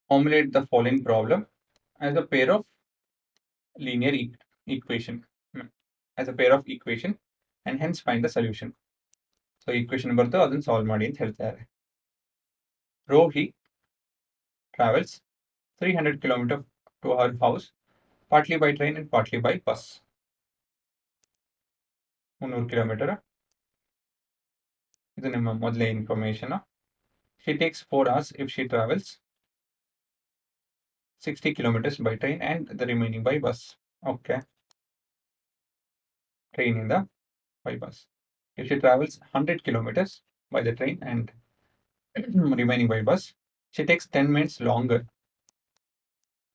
Formulate the following problem as a pair of linear equation as a pair of equation and hence find the solution. So equation ಬರ್ತು ಅದನ್ನ solve ಮಾಡಿ ಅಂತ ಹೇಳ್ತಾರೆ. Rohi travels 300 km to her house partly by train and partly by bus. 300 km. ಇದು ನಿಮ್ಮ ಮೊದಲೇ information. She takes 4 hours if she travels 60 kilometers by train and the remaining by bus. Okay. Train in the by bus. If she travels 100 kilometers by the train and remaining by bus, she takes 10 minutes longer.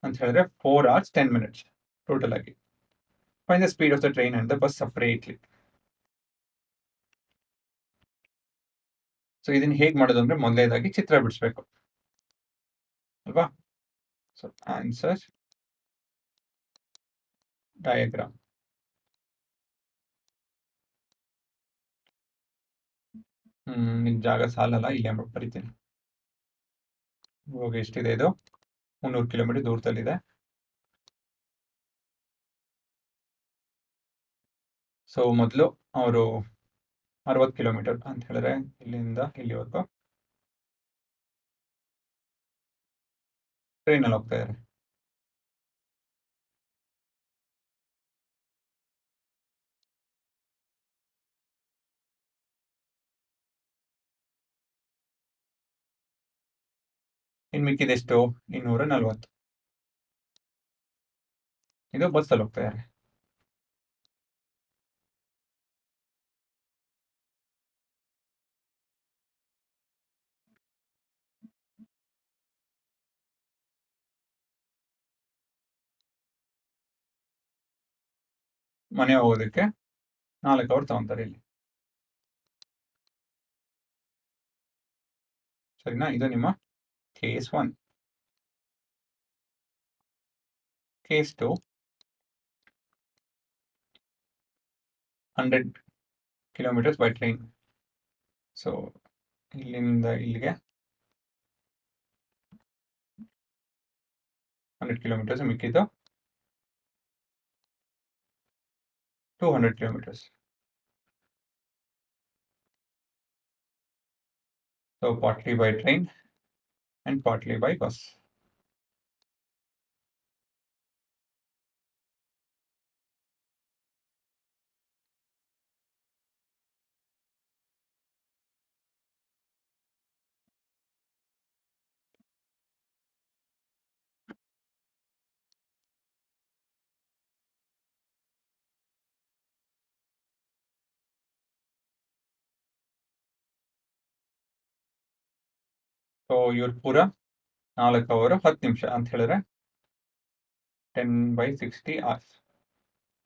ಅಂತ ಹೇಳಿದ್ರೆ 4 hours 10 minutes total ಆಗಿ. Find the speed of the train and the bus separately. So ಇದನ್ನ ಹೇಗೆ ಮಾಡೋದು ಅಂದ್ರೆ ಮೊದಲನೇದಾಗಿ ಚಿತ್ರ ಬಿಡಿಸ್ಬೇಕು ಅಲ್ವಾ. So answer diagram. ನಿನ್ ಜಾಗ ಸಾಲಲ್ಲ, ಇಲ್ಲೇ ಬರಿತೀನಿ. ಇವಾಗ ಎಷ್ಟಿದೆ ಇದು? 300 ಕಿಲೋಮೀಟರ್ ದೂರದಲ್ಲಿದೆ. ಸೊ ಮೊದಲು ಅವರು 60 ಕಿಲೋಮೀಟರ್ ಅಂತ ಹೇಳಿದ್ರೆ ಇಲ್ಲಿಂದ ಇಲ್ಲಿವರೆಗೂ ಟ್ರೈನಲ್ಲಿ ಹೋಗ್ತಾ ಇದ್ದಾರೆ. ಇನ್ನು ಮಿಕ್ಕಿದೆಷ್ಟು? 240. ಇದು ಬಸ್ಸಲ್ಲಿ ಹೋಗ್ತಾ ಇದ್ದಾರೆ. ಮನೆ ಹೋಗೋದಕ್ಕೆ 4 ಅವರ್ ತಗೊಂತಾರೆ ಇಲ್ಲಿ. ಸರಿನಾ? ಇದು ನಿಮ್ಮ case 1. Case 2 100 kilometers by train. So ಇಲ್ಲಿಂದ ಇಲ್ಲಿಗೆ 100 kilometers, ಮಿಕ್ಕಿದ್ದು 200 kilometers. So partly by train and partly by bus. So ಇವ್ರ ಪೂರ 4 ಅವರ್ 10 ನಿಮಿಷ ಅಂತ ಹೇಳಿದ್ರೆ 10/60 hours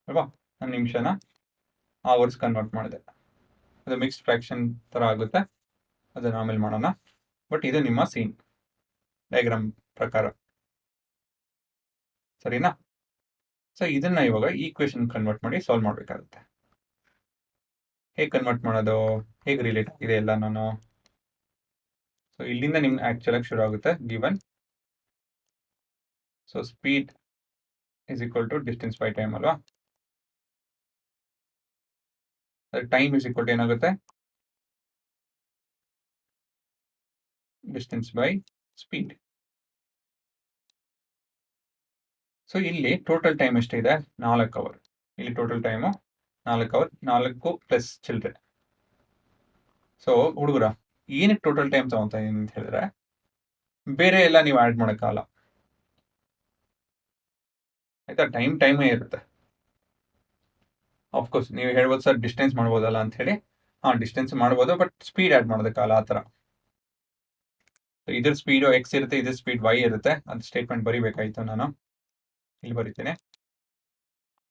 ಅಲ್ವಾ? 1 ನಿಮಿಷನ ಅವರ್ಸ್ ಕನ್ವರ್ಟ್ ಮಾಡಿದೆ. ಅದು ಮಿಕ್ಸ್ಡ್ ಫ್ರಾಕ್ಷನ್ ಥರ ಆಗುತ್ತೆ, ಅದನ್ನ ಆಮೇಲೆ ಮಾಡೋಣ. ಬಟ್ ಇದು ನಿಮ್ಮ ಸೀನ್ ಡಯಾಗ್ರಾಮ್ ಪ್ರಕಾರ, ಸರಿನಾ? ಸೊ ಇದನ್ನ ಇವಾಗ ಈಕ್ವೇಶನ್ ಕನ್ವರ್ಟ್ ಮಾಡಿ ಸಾಲ್ವ್ ಮಾಡಬೇಕಾಗುತ್ತೆ. ಹೇಗೆ ಕನ್ವರ್ಟ್ ಮಾಡೋದು, ಹೇಗೆ ರಿಲೇಟ್ ಆಗಿದೆ ಎಲ್ಲ ನಾನು. ಸೊ ಇಲ್ಲಿಂದ ನಿಮ್ಗೆ ಆಕ್ಚುಲ್ ಆಗಿ ಶುರು ಆಗುತ್ತೆ. Given so speed is equal to distance by time ಅಲ್ವಾ? ಟೈಮ್ ಇಸ್ ಈಕ್ವಲ್ ಟು ಏನಾಗುತ್ತೆ? Distance by speed. ಸೊ ಇಲ್ಲಿ ಟೋಟಲ್ ಟೈಮ್ ಎಷ್ಟಿದೆ? 4 ಅವರ್. ಇಲ್ಲಿ ಟೋಟಲ್ ಟೈಮು 4 ಅವರ್, 4 ಪ್ಲಸ್ ಚಿಲ್ಡ್ರೆ. ಸೊ ಹುಡುಗರ ಏನಕ್ಕೆ ಟೋಟಲ್ ಟೈಮ್ ತಗೊಂತಾ ಇದೀನಿ ಅಂತ ಹೇಳಿದ್ರೆ, ಬೇರೆ ಎಲ್ಲ ನೀವು ಆ್ಯಡ್ ಮಾಡೋಕ್ಕಾಗಲ್ಲ ಆಯ್ತಾ. ಟೈಮೇ ಇರುತ್ತೆ. ಆಫ್ಕೋರ್ಸ್ ನೀವು ಹೇಳ್ಬೋದು ಸರ್ ಡಿಸ್ಟೆನ್ಸ್ ಮಾಡ್ಬೋದಲ್ಲ ಅಂತ ಹೇಳಿ. ಡಿಸ್ಟೆನ್ಸ್ ಮಾಡ್ಬೋದು, ಬಟ್ ಸ್ಪೀಡ್ ಆ್ಯಡ್ ಮಾಡೋದಕ್ಕಲ್ಲ ಆ ಥರ. ಇದ್ರ ಸ್ಪೀಡು ಎಕ್ಸ್ ಇರುತ್ತೆ, ಇದ್ರ ಸ್ಪೀಡ್ ವೈ ಇರುತ್ತೆ. ಅದು ಸ್ಟೇಟ್ಮೆಂಟ್ ಬರಿಬೇಕಾಯ್ತು. ನಾನು ಇಲ್ಲಿ ಬರಿತೀನಿ,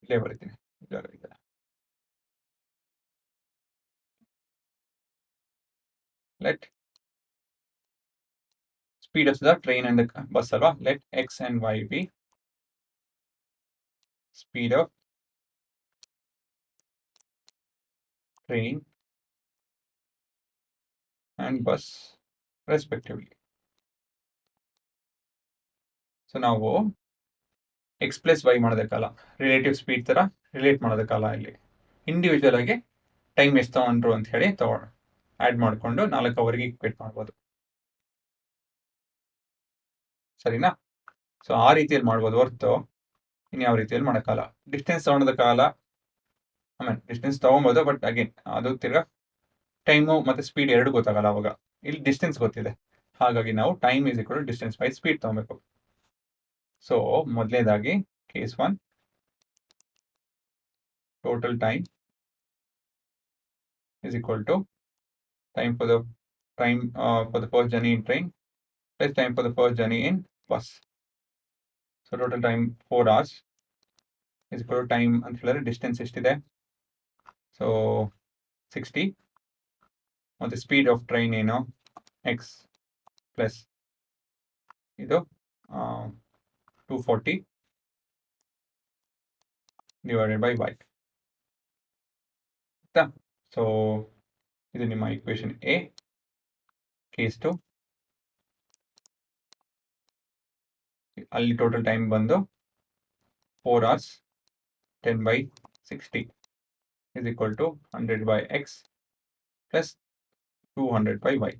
ಇಲ್ಲೇ ಬರಿತೀನಿ. Let speed of the train and the bus alva. Let x and y be speed of train and bus respectively. So ನಾವು ಎಕ್ಸ್ ಪ್ಲಸ್ ವೈ ಮಾಡೋದಕ್ಕಲ್ಲ, ರಿಲೇಟಿವ್ ಸ್ಪೀಡ್ ಥರ ರಿಲೇಟ್ ಮಾಡೋದಕ್ಕಲ್ಲ, ಇಲ್ಲಿ ಇಂಡಿವಿಜುವಲ್ ಆಗಿ ಟೈಮ್ ಎಷ್ಟು ತಗೊಂಡ್ರು ಅಂತ ಹೇಳಿ ಆ್ಯಡ್ ಮಾಡಿಕೊಂಡು 4 ಅವರ್ಗೆ ಈಕ್ವೇಟ್ ಮಾಡ್ಬೋದು. ಸರಿನಾ? ಸೊ ಆ ರೀತಿಯಲ್ಲಿ ಮಾಡ್ಬೋದು ಹೊರತು ಇನ್ಯಾವ ರೀತಿಯಲ್ಲಿ ಮಾಡೋಕ್ಕಲ್ಲ. ಡಿಸ್ಟೆನ್ಸ್ ತೊಗೊಳೋದಕ್ಕಾಗಲ್ಲ, ಆಮೇಲೆ ಡಿಸ್ಟೆನ್ಸ್ ತೊಗೊಬೋದು, ಬಟ್ ಅಗೇನ್ ಅದು ತಿರ್ಗಾ ಟೈಮು ಮತ್ತು ಸ್ಪೀಡ್ ಎರಡು ಗೊತ್ತಾಗಲ್ಲ ಅವಾಗ. ಇಲ್ಲಿ ಡಿಸ್ಟೆನ್ಸ್ ಗೊತ್ತಿದೆ, ಹಾಗಾಗಿ ನಾವು time is equal to distance by speed ತೊಗೊಬೇಕು. ಸೊ ಮೊದಲನೇದಾಗಿ case 1, total time is equal to time for the first journey in train plus time for the first journey in bus. So total time 4 hours is equal to time ಅಂತ ಹೇಳಿದ್ರೆ distance ಎಷ್ಟಿದೆ, so 60, ಮತ್ತು speed of train ಏನು X plus ಇದು 240 divided by Y. So ಇದು ನಿಮ್ಮ equation A. Case 2, ಅಲ್ಲಿ total time ಬಂದು 4 hours 10 by 60 is equal to 100 by x plus 200 by y.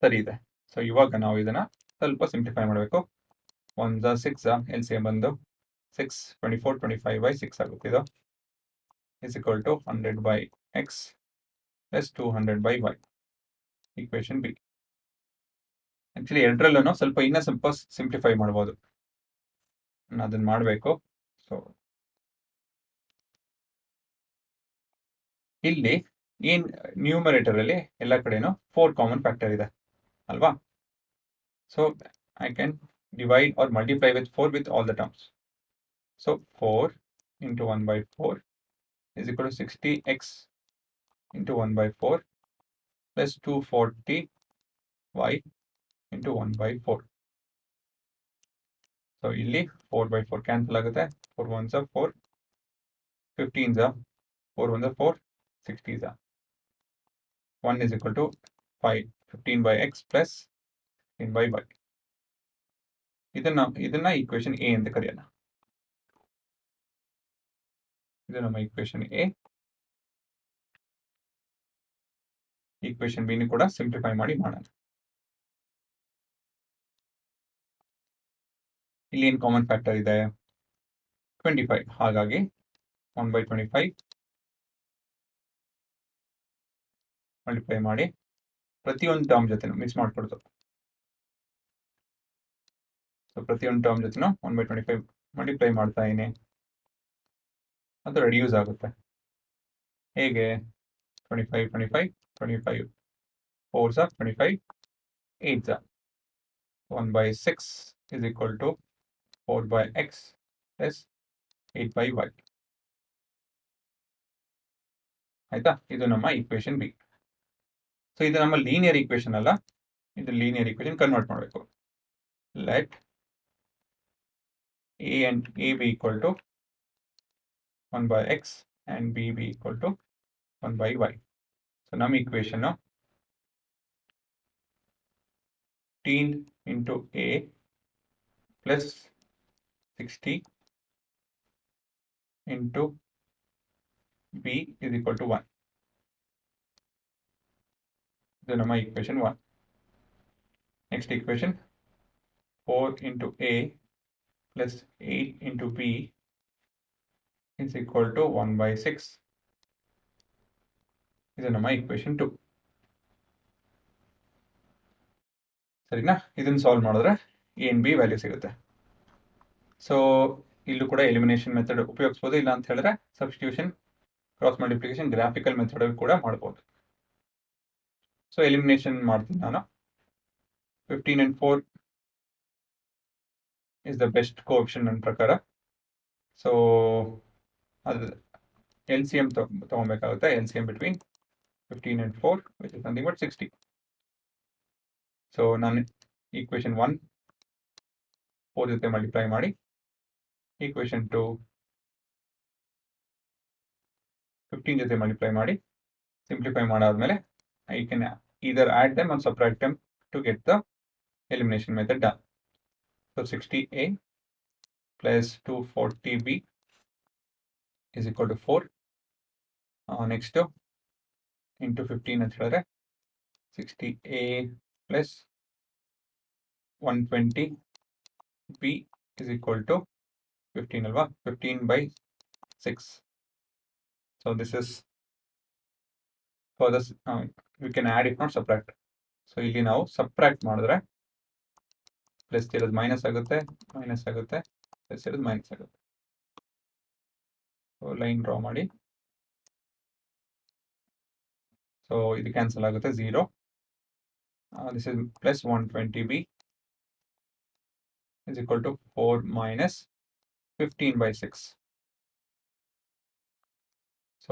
ಸರಿ ಇದೆ. ಸೊ ಇವಾಗ ನಾವು ಇದನ್ನ ಸ್ವಲ್ಪ ಸಿಂಪ್ಲಿಫೈ ಮಾಡಬೇಕು. 1 6 ಎಲ್ ಸಿ ಎಂ ಬಂದು 6 24 25 by 6 ಆಗುತ್ತೆ. ಇದು is equal to 100 by x plus 200 by y. Equation B. Actually ಎರಡರಲ್ಲೂ ಸ್ವಲ್ಪ ಸಿಂಪ್ಲಿಫೈ ಮಾಡ್ಬೋದು, ನಾನು ಅದನ್ನ ಮಾಡಬೇಕು. ಸೊ ಇಲ್ಲಿ ಏನ್ ನ್ಯೂಮರೇಟರ್ ಅಲ್ಲಿ ಎಲ್ಲ ಕಡೆನೂ 4 ಕಾಮನ್ ಫ್ಯಾಕ್ಟರ್ ಇದೆ ಅಲ್ವಾ? So I can divide or multiply with 4 with all the terms. So 4 into 1 by 4 is equal to 60x into 1 by 4 plus 240y into 1 by 4. So ಇಲ್ಲಿ 4 by 4 cancel ಆಗುತ್ತೆ. 4 1s are 4, 15s are 4 1s are 4, 60s are 1 is equal to 5 15 by x plus 15 by y. ಇದನ್ನ equation A ಅಂತ ಕರೆಯೋಣ. ಇದು ನಮ್ಮ equation A. Equation B ಕೂಡ simplify ಮಾಡಿ ಮಾಡೋಣ. ಇಲ್ಲಿ ಏನು ಕಾಮನ್ ಫ್ಯಾಕ್ಟರ್ ಇದೆ, 25. ಹಾಗಾಗಿ 1 by 25 ಮಲ್ಟಿಪ್ಲೈ ಮಾಡಿ ಪ್ರತಿಯೊಂದು ಟರ್ಮ್ ಜೊತೆನೂ ಮಿಕ್ಸ್ ಮಾಡ್ಕೊಡ್ತು. ಸೊ ಪ್ರತಿಯೊಂದು ಟರ್ಮ್ ಜೊತೆನೂ 1 by 25 ಮಲ್ಟಿಪ್ಲೈ ಮಾಡ್ತಾ ಇದೀನಿ, ಅದು ರೆಡ್ಯೂಸ್ ಆಗುತ್ತೆ. ಹೇಗೆ? 25 25 25 4s are 25, 8s are 1 by 6 is equal to 4 by x plus 8 by y. ಆಯ್ತಾ? ಇದು ನಮ್ಮ ಇಕ್ವೇಶನ್ ಬಿ. ಸೊ ಇದು ನಮ್ಮ ಲೀನಿಯರ್ ಇಕ್ವೇಶನ್ ಅಲ್ಲ, ಇದು ಲೀನಿಯರ್ ಇಕ್ವೇಶನ್ ಕನ್ವರ್ಟ್ ಮಾಡಬೇಕು. Let a and a be equal to 1 by x and b be equal to 1 by y. So ನಮ್ಮ equation 15 into a plus 60 into b is equal to 1. ಇದು ನಮ್ಮ equation 1. Next equation 4 into a plus 8 into b is equal to 1 by 6. ಇದು ನಮ್ಮ equation 2. ಸರಿನಾ? ಇದನ್ನು solve ಮಾಡಿದ್ರೆ A and B value ಸಿಗುತ್ತೆ. So ಇಲ್ಲೂ ಕೂಡ ಎಲಿಮಿನೇಷನ್ ಮೆಥಡ್ ಉಪಯೋಗಿಸ್ಬೋದು, ಇಲ್ಲ ಅಂತ ಹೇಳಿದ್ರೆ substitution, cross multiplication, graphical method ಕೂಡ ಮಾಡ್ಬೋದು. ಸೊ ಎಲಿಮಿನೇಷನ್ ಮಾಡ್ತೀನಿ ನಾನು. 15 and 4 is the best coefficient ನನ್ನ ಪ್ರಕಾರ. ಸೊ ಅದು ಎಲ್ ಸಿ ಎಮ್ ತಗೊಬೇಕಾಗುತ್ತೆ. L C M between 15 and 4 which is nothing but 60. So ನಾನು ಈಕ್ವೇಶನ್ 1 4 ಜೊತೆ ಮಲ್ಟಿಪ್ಲೈ ಮಾಡಿ, ಈಕ್ವೇಶನ್ 2 15 ಜೊತೆ ಮಲ್ಟಿಪ್ಲೈ ಮಾಡಿ, ಸಿಂಪ್ಲಿಫೈ ಮಾಡಾದ್ಮೇಲೆ I can either add them or subtract them to get the elimination method done. So 60A plus 240B is equal to 4. Next into 15 ಅಂತ ಹೇಳಿದ್ರೆ 60A plus 120B is equal to 15 ಅಲ್ವಾ, 15 by 6. So this is for this, we can add it, not subtract. So ಇಲ್ಲಿ ನಾವು subtract ಮಾಡಿದ್ರೆ plus ಇರೋದು minus ಆಗುತ್ತೆ, plus ಇರೋದು minus ಆಗುತ್ತೆ. ಸೊ ಲೈನ್ ಡ್ರಾ ಮಾಡಿ. ಸೊ ಇದು ಕ್ಯಾನ್ಸಲ್ ಆಗುತ್ತೆ, 0. This is plus 120B is equal to 4 minus 15 by 6. So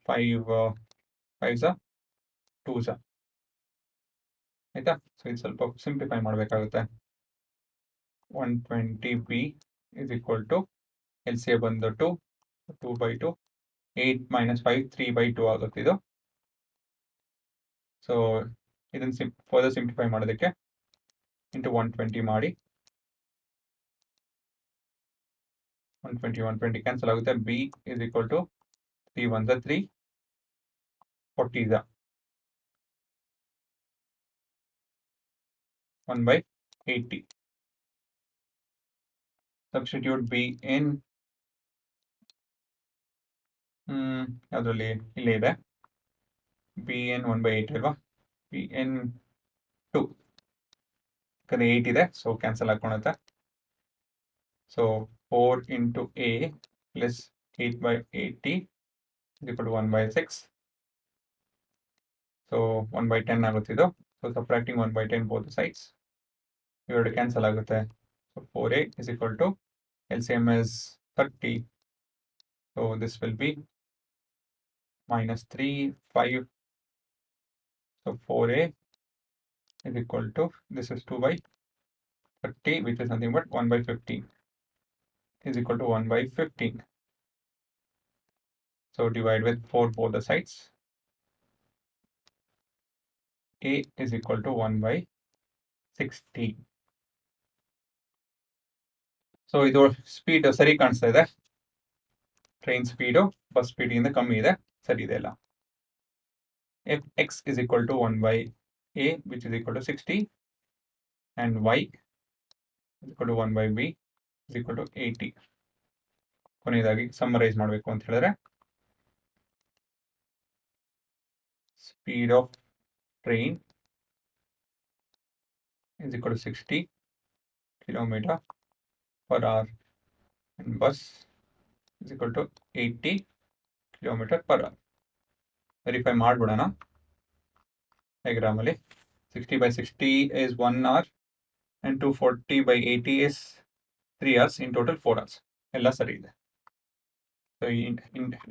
5s are 2s are. ಆಯ್ತಾ? ಸೊ ಇದು ಸ್ವಲ್ಪ ಸಿಂಪ್ಲಿಫೈ ಮಾಡಬೇಕಾಗುತ್ತೆ. 120B is equal to LCM ಬಂದು 2 by 2, 8 minus 5, 3 by 2 ಆಗುತ್ತೆ ಇದು. ಸೊ ಇದನ್ನು ಫರ್ದರ್ ಸಿಂಪ್ಲಿಫೈ ಮಾಡೋದಕ್ಕೆ ಇಂಟು 120 ಮಾಡಿ. 120 ಕ್ಯಾನ್ಸಲ್ ಆಗುತ್ತೆ. B is equal to 3 1s are 3, 40s are 1 by 80. Substitute B in ಅದರಲ್ಲಿ ಇಲ್ಲೇ ಇದೆ, BN 1 by 8 ಅಲ್ವಾ, BN 2 ಯಾಕಂದ್ರೆ 8 ಇದೆ, ಸೊ ಕ್ಯಾನ್ಸಲ್ ಹಾಕೊಳ್ಳುತ್ತೆ. So 4 into A plus 8 by 80 is equal to 1 by 6. So 1 by 10 ಆಗುತ್ತೆ ಇದು. So subtracting 1 by 10 both sides, ಇವೆರಡು ಕ್ಯಾನ್ಸಲ್ ಆಗುತ್ತೆ. So 4A is equal to LCM is 30. So this will be minus 3, 5. So 4A is equal to, this is 2 by 30, which is nothing but 1 by 15 is equal to 1 by 15. So divide with 4 both the sides. A is equal to 1 by 60. So ಇದು speed ಸರಿ ಕಾಣಿಸ್ತಾ ಇದೆ. Train speed bus ಸ್ಪೀಡಿಂದ ಕಮ್ಮಿ ಇದೆ, ಸರಿ ಇದೆ ಎಲ್ಲ. If x is equal to 1 by A, which is equal to 60, and y is equal to 1 by B is equal to 80. ಕೊನೆಯದಾಗಿ ಸಮ್ಮರೈಸ್ ಮಾಡಬೇಕು ಅಂತ ಹೇಳಿದ್ರೆ, speed of train is equal to 60 kilometer per hour and bus is equal to 80 kilometer per hour. Verify ಮಾಡ್ಬಿಡೋಣ ಡಯಾಗ್ರಾಮಲ್ಲಿ. 60 by 60 is 1 hour and 240 by 80 is 3 hours. In total 4 hours. ಎಲ್ಲ ಸರಿ ಇದೆ. So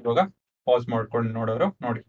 ಇವಾಗ ಪಾಸ್ ಮಾಡ್ಕೊಂಡು ನೋಡೋರು ನೋಡಿ.